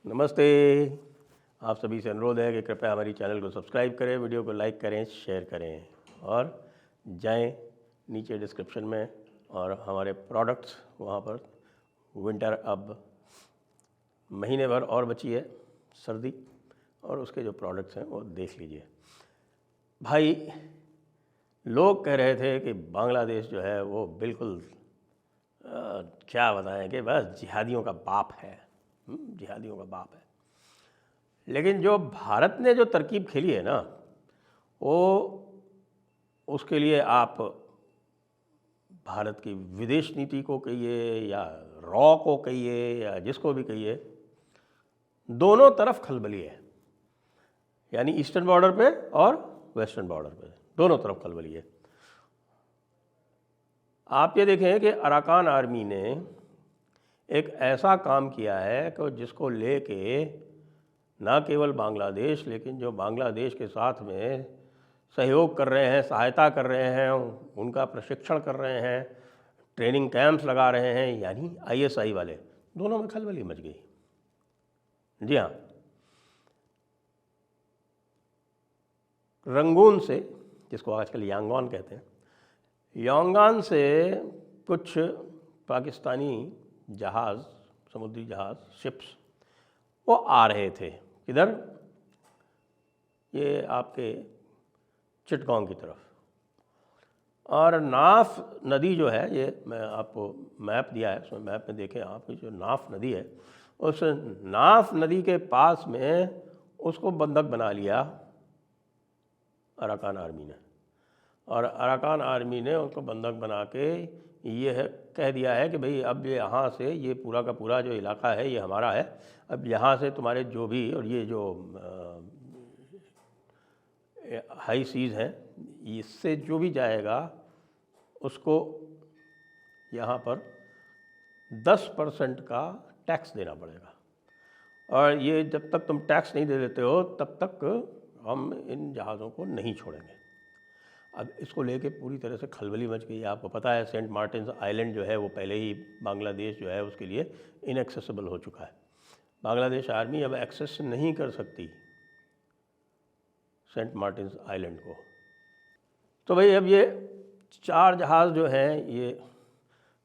नमस्ते। आप सभी से अनुरोध है कि कृपया हमारी चैनल को सब्सक्राइब करें, वीडियो को लाइक करें, शेयर करें और जाएं नीचे डिस्क्रिप्शन में और हमारे प्रोडक्ट्स वहाँ पर। विंटर अब महीने भर और बची है, सर्दी, और उसके जो प्रोडक्ट्स हैं वो देख लीजिए। भाई, लोग कह रहे थे कि बांग्लादेश जो है वो बिल्कुल क्या बताएं कि बस जिहादियों का बाप है, जिहादियों का बाप है। लेकिन जो भारत ने जो तरकीब खेली है ना, वो उसके लिए आप भारत की विदेश नीति को कहिए या रॉ को कहिए या जिसको भी कहिए, दोनों तरफ खलबली है। यानी ईस्टर्न बॉर्डर पे और वेस्टर्न बॉर्डर पे दोनों तरफ खलबली है। आप ये देखें कि अराकान आर्मी ने एक ऐसा काम किया है कि जिसको लेके ना केवल बांग्लादेश, लेकिन जो बांग्लादेश के साथ में सहयोग कर रहे हैं, सहायता कर रहे हैं, उनका प्रशिक्षण कर रहे हैं, ट्रेनिंग कैंप्स लगा रहे हैं, यानी आईएसआई वाले, दोनों में खलबली मच गई। जी हाँ, रंगून से, जिसको आजकल यांगोन कहते हैं, यांगोन से कुछ पाकिस्तानी जहाज़, समुद्री जहाज़, शिप्स, वो आ रहे थे किधर, ये आपके चिटगांव की तरफ। और नाफ नदी जो है, ये मैं आपको मैप दिया है, उसमें मैप में देखें आप, जो नाफ नदी है, उस नाफ नदी के पास में उसको बंधक बना लिया अराकान आर्मी ने। और अराकान आर्मी ने उसको बंधक बना के ये कह दिया है कि भाई अब यहाँ से ये पूरा का पूरा जो इलाका है ये हमारा है, अब यहाँ से तुम्हारे जो भी, और ये जो हाई सीज़ हैं, इससे जो भी जाएगा उसको यहाँ पर 10% का टैक्स देना पड़ेगा। और ये जब तक तुम टैक्स नहीं दे देते हो तब तक हम इन जहाज़ों को नहीं छोड़ेंगे। अब इसको लेके पूरी तरह से खलबली मच गई है। आपको पता है सेंट मार्टिन्स आइलैंड जो है वो पहले ही बांग्लादेश जो है उसके लिए इनएक्सेसिबल हो चुका है। बांग्लादेश आर्मी अब एक्सेस नहीं कर सकती सेंट मार्टिन्स आइलैंड को। तो भाई अब ये 4 जहाज़ जो हैं ये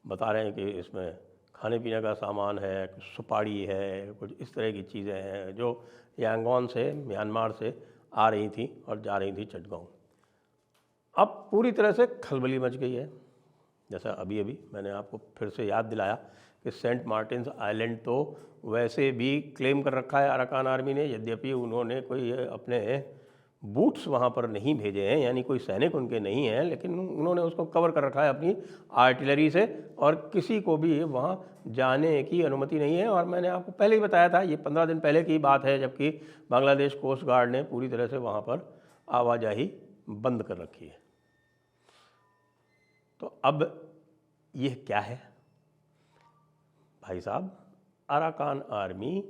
बता रहे हैं कि इसमें खाने पीने का सामान है, कुछ सुपारी है, कुछ इस तरह की चीज़ें हैं जो यांगोन से, म्यांमार से आ रही थी और जा रही थी चिटगांव। अब पूरी तरह से खलबली मच गई है। जैसा अभी अभी मैंने आपको फिर से याद दिलाया कि सेंट मार्टिन्स आइलैंड तो वैसे भी क्लेम कर रखा है अराकान आर्मी ने, यद्यपि उन्होंने कोई अपने बूट्स वहाँ पर नहीं भेजे हैं, यानी कोई सैनिक उनके नहीं हैं, लेकिन उन्होंने उसको कवर कर रखा है अपनी आर्टिलरी से, और किसी को भी वहाँ जाने की अनुमति नहीं है। और मैंने आपको पहले ही बताया था, ये 15 दिन पहले की बात है, जबकि बांग्लादेश कोस्ट गार्ड ने पूरी तरह से वहाँ पर आवाजाही बंद कर रखी है। तो अब ये क्या है भाई साहब, अराकान आर्मी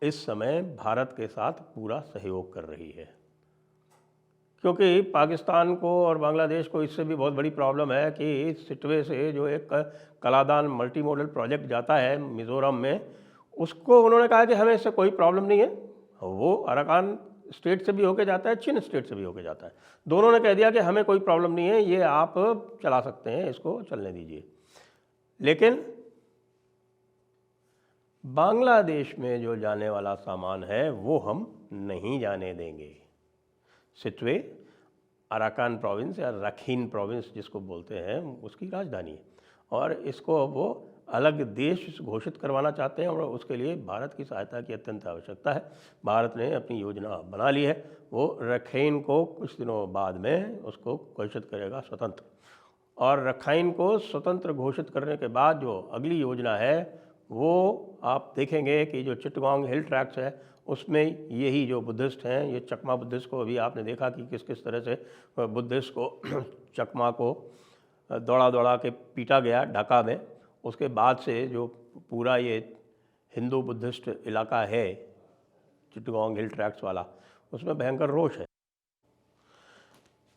इस समय भारत के साथ पूरा सहयोग कर रही है, क्योंकि पाकिस्तान को और बांग्लादेश को इससे भी बहुत बड़ी प्रॉब्लम है कि सिटवे से जो एक कलादान मल्टी मॉडल प्रोजेक्ट जाता है मिज़ोरम में, उसको उन्होंने कहा कि हमें इससे कोई प्रॉब्लम नहीं है, वो अराकान स्टेट से भी होके जाता है, चीन स्टेट से भी होके जाता है। दोनों ने कह दिया कि हमें कोई प्रॉब्लम नहीं है, ये आप चला सकते हैं, इसको चलने दीजिए। लेकिन बांग्लादेश में जो जाने वाला सामान है वो हम नहीं जाने देंगे। सिटवे अराकान प्रोविंस या रखीन प्रोविंस जिसको बोलते हैं, उसकी राजधानी है, और इसको वो अलग देश घोषित करवाना चाहते हैं, और उसके लिए भारत की सहायता की अत्यंत आवश्यकता है। भारत ने अपनी योजना बना ली है, वो रखीन को कुछ दिनों बाद में उसको घोषित करेगा स्वतंत्र, और रखाइन को स्वतंत्र घोषित करने के बाद जो अगली योजना है वो आप देखेंगे कि जो चिटगांव हिल ट्रैक्ट्स है उसमें यही जो बुद्धिस्ट हैं, ये चकमा बुद्धिस्ट को, अभी आपने देखा कि किस किस तरह से बुद्धिस्ट को चकमा को दौड़ा दौड़ा के पीटा गया ढाका में। उसके बाद से जो पूरा ये हिंदू बुद्धिस्ट इलाका है चिटगांव हिल ट्रैक्ट्स वाला, उसमें भयंकर रोष है।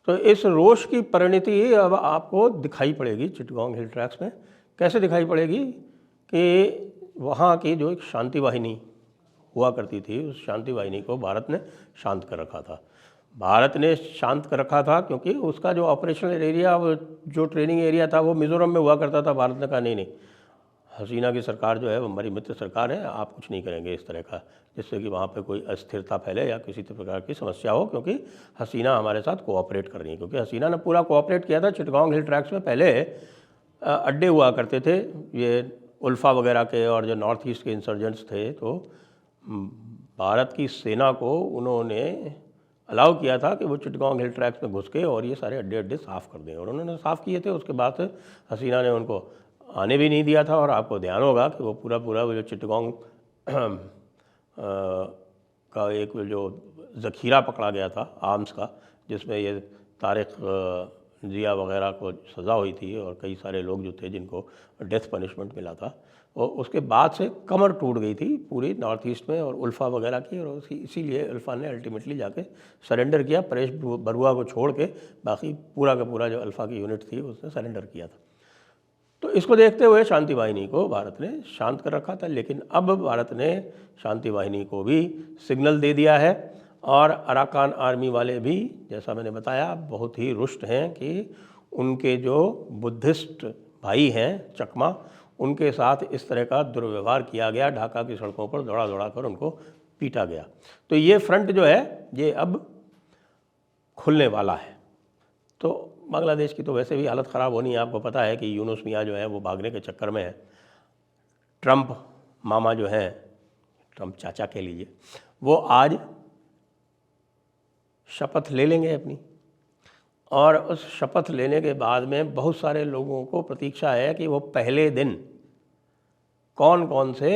तो इस रोष की परिणति अब आपको दिखाई पड़ेगी चिटगांव हिल ट्रैक्ट्स में। कैसे दिखाई पड़ेगी कि वहाँ की जो एक शांति वाहिनी हुआ करती थी, उस शांति वाहिनी को भारत ने शांत कर रखा था। भारत ने शांत कर रखा था क्योंकि उसका जो ऑपरेशनल एरिया, जो ट्रेनिंग एरिया था, वो मिज़ोरम में हुआ करता था। भारत ने कहा नहीं नहीं, हसीना की सरकार जो है वो हमारी मित्र सरकार है, आप कुछ नहीं करेंगे इस तरह का, जिससे कि वहाँ पे कोई अस्थिरता फैले या किसी प्रकार की समस्या हो, क्योंकि हसीना हमारे साथ कोऑपरेट कर रही है। क्योंकि हसीना ने पूरा कोऑपरेट किया था। चिटगांव हिल ट्रैक्स में पहले अड्डे हुआ करते थे ये उल्फा वगैरह के और जो नॉर्थ ईस्ट के इंसर्जेंट्स थे, तो भारत की सेना को उन्होंने अलाउ किया था कि वो चिटगांव हिल ट्रैक्स में घुस के और ये सारे अड्डे साफ़ कर दें, और उन्होंने साफ़ किए थे। उसके बाद हसीना ने उनको आने भी नहीं दिया था। और आपको ध्यान होगा कि वो पूरा वो जो चिटगांव का एक जो ज़ख़ीरा पकड़ा गया था आर्म्स का, जिसमें ये तारिक जिया वगैरह को सज़ा हुई थी और कई सारे लोग जो थे जिनको डेथ पनिशमेंट मिला था, और उसके बाद से कमर टूट गई थी पूरी नॉर्थ ईस्ट में और उल्फा वगैरह की, और इसीलिए उल्फा ने अल्टीमेटली जाके सरेंडर किया। परेश बरुआ को छोड़ के बाकी पूरा का पूरा जो अल्फा की यूनिट थी उसने सरेंडर किया था। तो इसको देखते हुए शांति वाहिनी को भारत ने शांत कर रखा था। लेकिन अब भारत ने शांति वाहिनी को भी सिग्नल दे दिया है, और अराकान आर्मी वाले भी, जैसा मैंने बताया, बहुत ही रुष्ट हैं कि उनके जो बुद्धिस्ट भाई हैं चकमा, उनके साथ इस तरह का दुर्व्यवहार किया गया। ढाका की सड़कों पर दौड़ा दौड़ा कर उनको पीटा गया। तो ये फ्रंट जो है ये अब खुलने वाला है। तो बांग्लादेश की तो वैसे भी हालत ख़राब होनी है। आपको पता है कि यूनुस मियाँ जो है वो भागने के चक्कर में है। ट्रंप मामा जो हैं, ट्रंप चाचा कह लीजिए, वो आज शपथ ले लेंगे अपनी, और उस शपथ लेने के बाद में बहुत सारे लोगों को प्रतीक्षा है कि वो पहले दिन कौन कौन से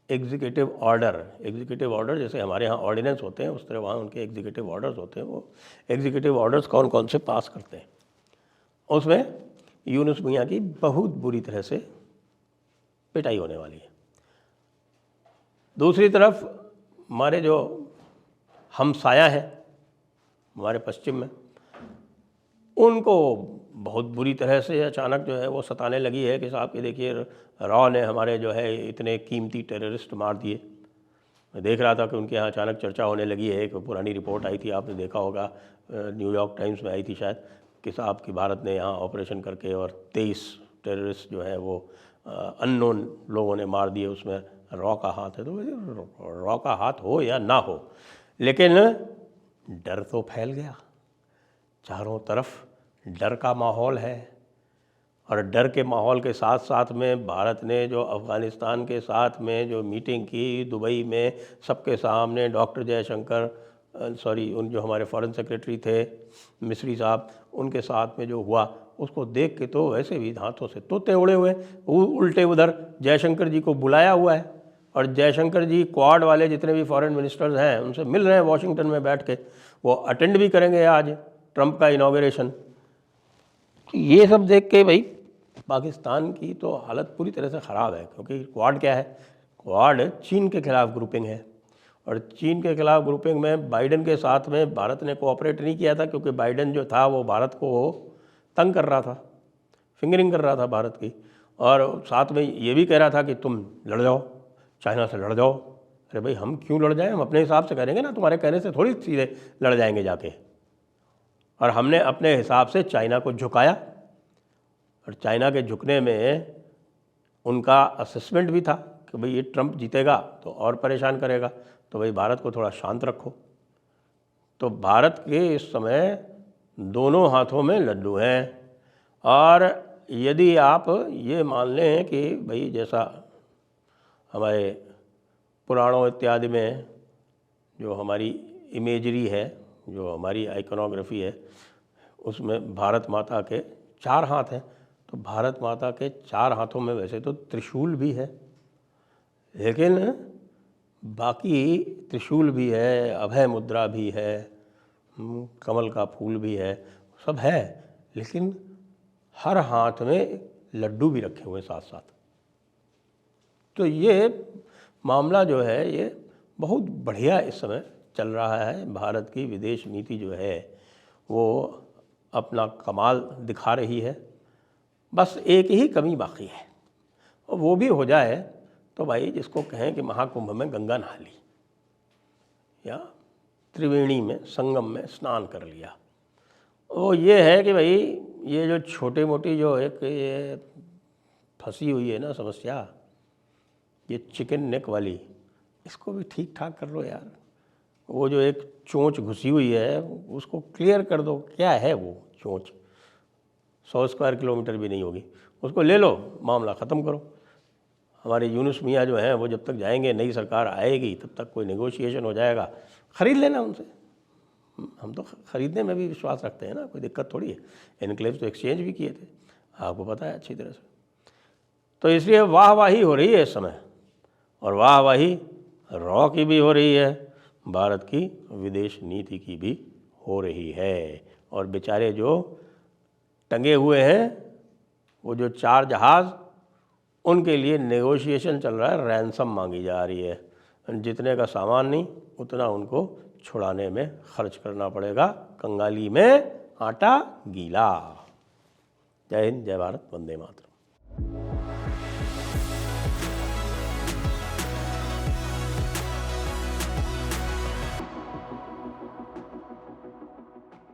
एग्जीक्यूटिव ऑर्डर जैसे हमारे यहाँ ऑर्डिनेंस होते हैं उस तरह वहाँ उनके एग्जीक्यूटिव ऑर्डर्स होते हैं, वो एग्जीक्यूटिव ऑर्डर्स कौन कौन से पास करते हैं। उसमें यूनुस मियाँ की बहुत बुरी तरह से पिटाई होने वाली है। दूसरी तरफ हमारे जो हमसाया हैं हमारे पश्चिम में, उनको बहुत बुरी तरह से अचानक जो है वो सताने लगी है कि साहब कि देखिए रॉ ने हमारे जो है इतने कीमती टेररिस्ट मार दिए। मैं देख रहा था कि उनके यहाँ अचानक चर्चा होने लगी है। एक पुरानी रिपोर्ट आई थी, आपने देखा होगा, न्यूयॉर्क टाइम्स में आई थी शायद, कि साहब कि भारत ने यहाँ ऑपरेशन करके और 23 टेररिस्ट जो है वो अननोन लोगों ने मार दिए, उसमें रॉ का हाथ है। तो रॉ का हाथ हो या ना हो, लेकिन डर तो फैल गया, चारों तरफ डर का माहौल है। और डर के माहौल के साथ साथ में भारत ने जो अफ़गानिस्तान के साथ में जो मीटिंग की दुबई में सबके सामने, डॉक्टर जयशंकर उन जो हमारे फॉरेन सेक्रेटरी थे मिस्री साहब, उनके साथ में जो हुआ, उसको देख के तो वैसे भी हाथों से तोते उड़े हुए। उल्टे उधर जयशंकर जी को बुलाया हुआ है, और जयशंकर जी क्वाड वाले जितने भी फॉरेन मिनिस्टर्स हैं उनसे मिल रहे हैं वॉशिंगटन में बैठ के। वो अटेंड भी करेंगे आज ट्रंप का इनॉग्रेशन। ये सब देख के भाई पाकिस्तान की तो हालत पूरी तरह से ख़राब है। क्योंकि क्वाड क्या है? क्वाड चीन के खिलाफ ग्रुपिंग है, और चीन के खिलाफ ग्रुपिंग में बाइडेन के साथ में भारत ने कोऑपरेट नहीं किया था, क्योंकि बाइडेन जो था वो भारत को तंग कर रहा था, फिंगरिंग कर रहा था भारत की, और साथ में ये भी कह रहा था कि तुम लड़ जाओ, चाइना से लड़ जाओ। अरे भाई हम क्यों लड़ जाएं? हम अपने हिसाब से करेंगे ना, तुम्हारे कहने से थोड़ी सीधे लड़ जाएंगे जाके। और हमने अपने हिसाब से चाइना को झुकाया, और चाइना के झुकने में उनका असेसमेंट भी था कि भाई ये ट्रंप जीतेगा तो और परेशान करेगा, तो भाई भारत को थोड़ा शांत रखो। तो भारत के इस समय दोनों हाथों में लड्डू हैं। और यदि आप ये मान लें कि भाई जैसा हमारे पुराणों इत्यादि में जो हमारी इमेजरी है, जो हमारी आइकनोग्राफी है, उसमें भारत माता के 4 हाथ हैं। तो भारत माता के 4 हाथों में वैसे तो त्रिशूल भी है, लेकिन बाकी त्रिशूल भी है, अभय मुद्रा भी है, कमल का फूल भी है, सब है, लेकिन हर हाथ में लड्डू भी रखे हुए साथ साथ। तो ये मामला जो है ये बहुत बढ़िया इस समय चल रहा है। भारत की विदेश नीति जो है वो अपना कमाल दिखा रही है। बस एक ही कमी बाकी है, और वो भी हो जाए तो भाई जिसको कहें कि महाकुंभ में गंगा नहा ली या त्रिवेणी में संगम में स्नान कर लिया। वो ये है कि भाई ये जो छोटी मोटी जो एक ये फंसी हुई है ना समस्या, ये चिकन नेक वाली, इसको भी ठीक ठाक कर लो यार। वो जो एक चोंच घुसी हुई है उसको क्लियर कर दो। क्या है वो चोंच? 100 स्क्वायर किलोमीटर भी नहीं होगी, उसको ले लो, मामला ख़त्म करो। हमारे यूनुस मियाँ जो हैं वो जब तक जाएंगे, नई सरकार आएगी तब तक कोई नेगोशिएशन हो जाएगा, ख़रीद लेना उनसे। हम तो ख़रीदने में भी विश्वास रखते हैं ना, कोई दिक्कत थोड़ी है। एनक्लेव तो एक्सचेंज भी किए थे, आपको पता है अच्छी तरह से। तो इसलिए वाहवाही हो रही है इस समय, और वाहवाही रॉ की भी हो रही है, भारत की विदेश नीति की भी हो रही है। और बेचारे जो टंगे हुए हैं, वो जो 4 जहाज़, उनके लिए नेगोशिएशन चल रहा है, रैंसम मांगी जा रही है। जितने का सामान नहीं उतना उनको छुड़ाने में खर्च करना पड़ेगा। कंगाली में आटा गीला। जय हिंद, जय भारत, वंदे मातरम।